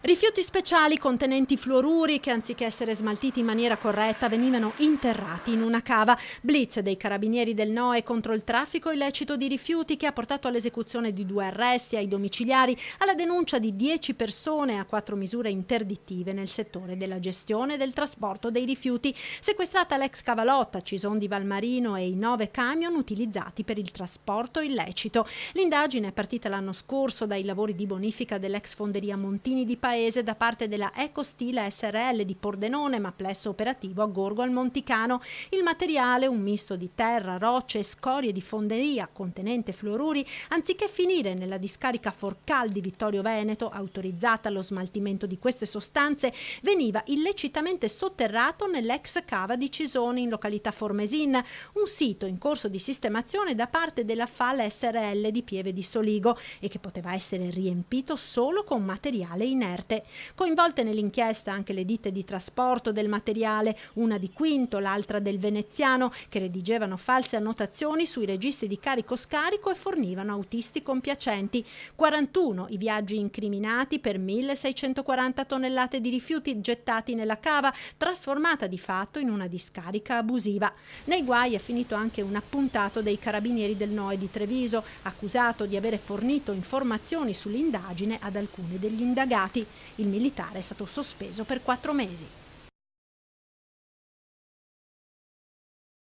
Rifiuti speciali contenenti fluoruri che, anziché essere smaltiti in maniera corretta, venivano interrati in una cava. Blitz dei carabinieri del NOE contro il traffico illecito di rifiuti che ha portato all'esecuzione di 2 arresti ai domiciliari, alla denuncia di 10 persone, a 4 misure interdittive nel settore della gestione e del trasporto dei rifiuti. Sequestrata l'ex cavalotta Cison di Valmarino e i 9 camion utilizzati per il trasporto illecito. L'indagine è partita l'anno scorso dai lavori di bonifica dell'ex fonderia Montini di Paese da parte della Ecostile SRL di Pordenone, ma plesso operativo a Gorgo al Monticano. Il materiale, un misto di terra, rocce e scorie di fonderia contenente fluoruri, anziché finire nella discarica Forcal di Vittorio Veneto, autorizzata allo smaltimento di queste sostanze, veniva illecitamente sotterrato nell'ex cava di Cisoni in località Formesin, un sito in corso di sistemazione da parte della FAL SRL di Pieve di Soligo e che poteva essere riempito solo con materiale inerte. Coinvolte nell'inchiesta anche le ditte di trasporto del materiale, una di Quinto, l'altra del Veneziano, che redigevano false annotazioni sui registri di carico-scarico e fornivano autisti compiacenti. 41 i viaggi incriminati per 1640 tonnellate di rifiuti gettati nella cava, trasformata di fatto in una discarica abusiva. Nei guai è finito anche un appuntato dei carabinieri del NOE di Treviso, accusato di avere fornito informazioni sull'indagine ad alcuni degli indagati. Il militare è stato sospeso per 4 mesi.